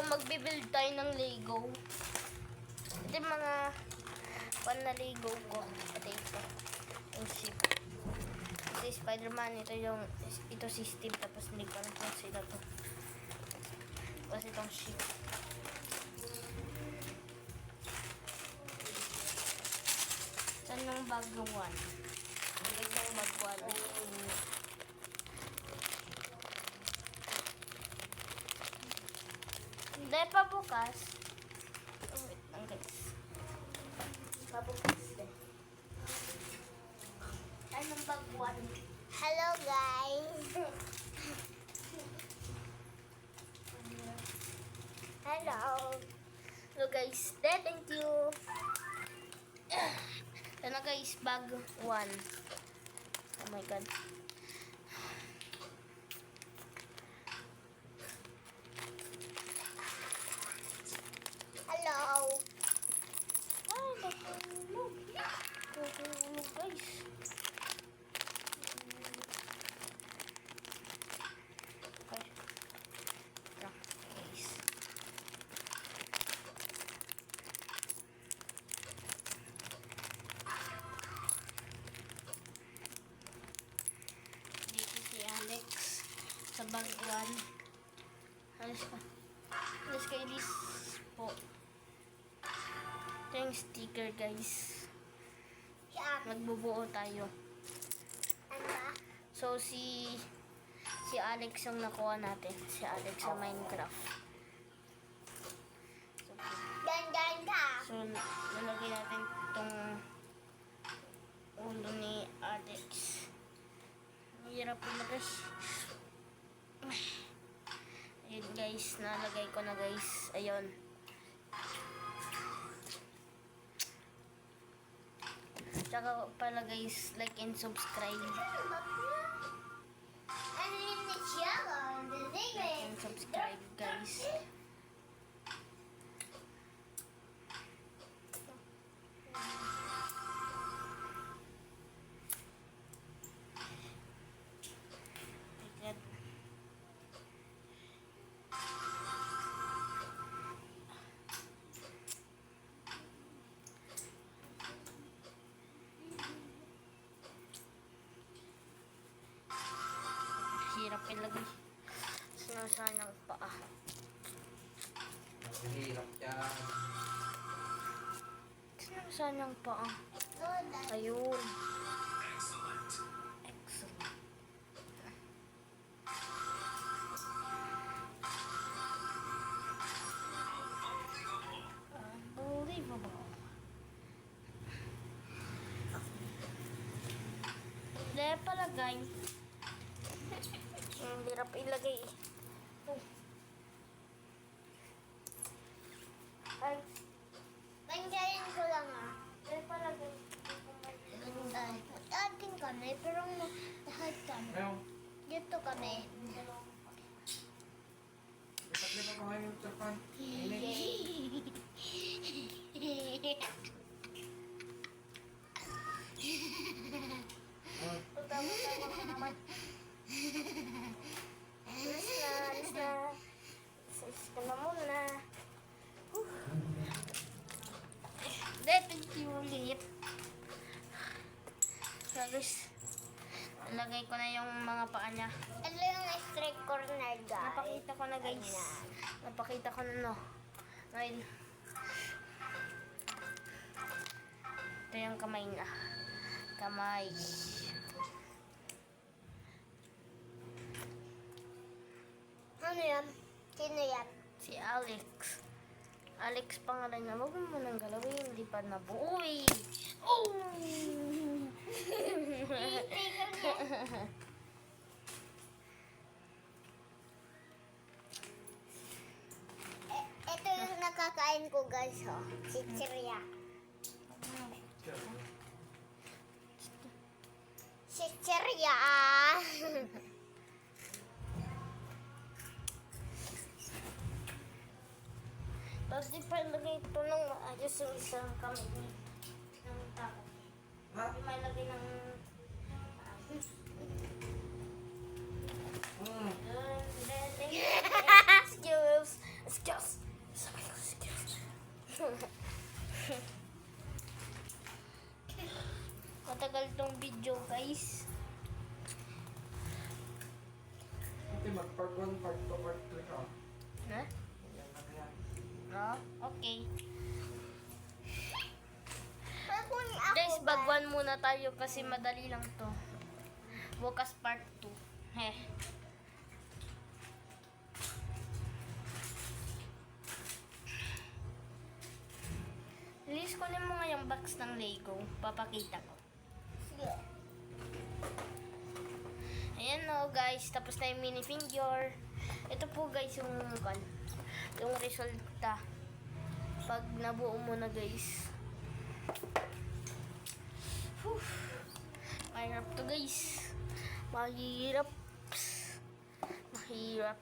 magbibuild tayo ng Lego. Ito yung mga pan na Lego ko. Pati ito. Yung ship. Ito yung Spider-Man. Ito si Steve. Tapos hindi ko alam kung sila to. Tapos itong ship. Saan yung bag 1? Ito yung bag 1. Hindi pa bukas. Oh, wait lang guys. Pabukas din. Anong bag 1? Hello guys. Hello. Hello guys. Thank you. Ito na guys, bag 1. Oh my god. Hello. Ah, natulog. Natulog guys. Okay. Ito, guys. Dito si Alex sa bag 1. Alis ka. Alis ka, Elise po. Ito yung sticker guys. Magbubuo tayo. Ano ba? So si Alex yung nakuha natin. Si Alex sa Minecraft. Dandan ka. So lalagay natin itong ulo ni Alex. Mahirap ilagay. Ayun guys, nalagay ko na guys. Ayun. Tsaka pala guys, like and subscribe. Ano yun na siya? Like and subscribe guys. Ticket. Hirap ilagay. Sinasaan ang paa. Mahirap yan. Sinasaan ang paa. Ayun. Excellent. Unbelievable. Hindi palagay. Ang hirap ilagay. Ay, Panjayin ko lang ah. hindi palagay. Atin kami, pero lahat kami. Ayaw. Dito kami. Lipat-lipat ko kayo yung usapan. Init. Oh, Tama naman. Alis na. Alis ka na muna. Thank you ulit. So guys, nalagay ko na yung mga paa niya. Ito yung straight corner guys. Napakita ko na guys. Napakita ko na no. Ngayon. Ito yung kamay na. Kamay. Ano yan? Sino yan? Si Alex. Alex pangalan niya. Huwag mo nang galawin. Hindi pa nabuo eh. Oh! Ito yung nakakain ko guys oh. Si Chiria. Si Chiria. Tapos di pa ilagay ito ng maayos yung isang kamay ng tao. ha? Di mailagay ng Mm. Excuse. matagal tong video, guys. Ate, mag-part 1, part 2, part 3 ka. Ha? Yan lang yan. Ah, okay. Pagkun ako Guys, ba? bagwan muna tayo kasi madali lang to. Bukas part 2. Heh. Release ko na mga yung box ng Lego. Papakita ko. Sige. Ayan o guys, tapos na yung mini figure. Ito po guys yung resulta. Pag nabuo mo na guys. Whew. Mahirap to guys. Mahirap. Mahirap.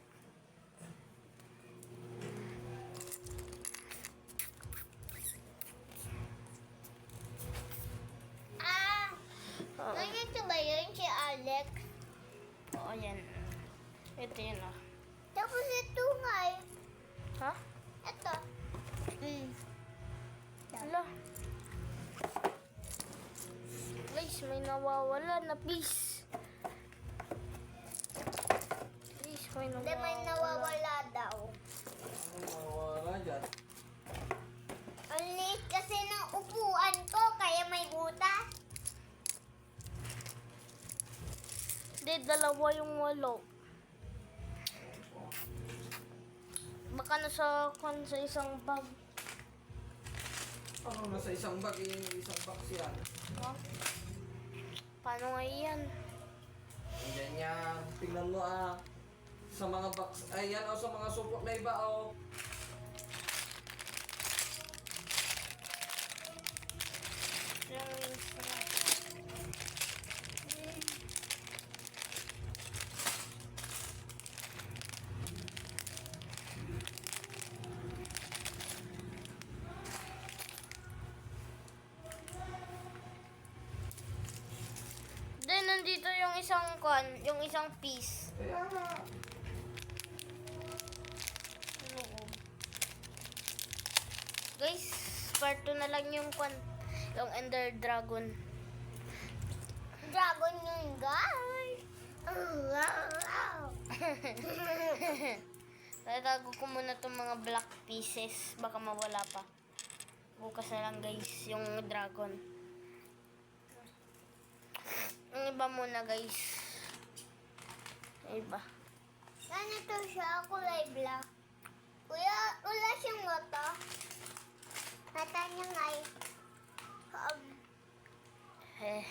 Ah, Oo. nandito ba yun si Alex? Oo, yan. Ito yun o. Tapos ito nga eh. Ha? Ito. Hala. Guys, may nawawala na please. Please, may nawawala. Hindi, may nawawala daw. Ano mawawala dyan? Ang liit kasi ng upuan ko, kaya may butas. Hindi, dalawa yung walo. Baka nasa sa isang bag. Ano, nasa isang bag, isang box yan. Ha? Paano nga yan? Yan yan. Tingnan mo ah. Sa mga box, ay yan o sa mga supot na iba o. Yung wings na. Then, nandito yung isang yung isang piece. Kaya nga. Loob. Guys, part 2 na lang yung yung Ender Dragon. Dragon yun, guys. Tatago ko muna itong mga black pieces. Baka mawala pa. Bukas na lang guys, yung dragon. Yung iba muna guys. Yung iba. Ganito siya, kulay black. Kuya, wala siyang mata. Mata niya nga eh. Eh.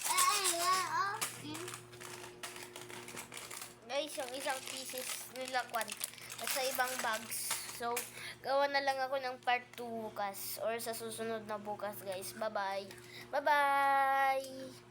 Ay, oh. Guys, yung isang pieces nila nasa ibang bags. So, gawa na lang ako ng part 2 bukas or sa susunod na bukas guys. Bye-bye. Bye-bye.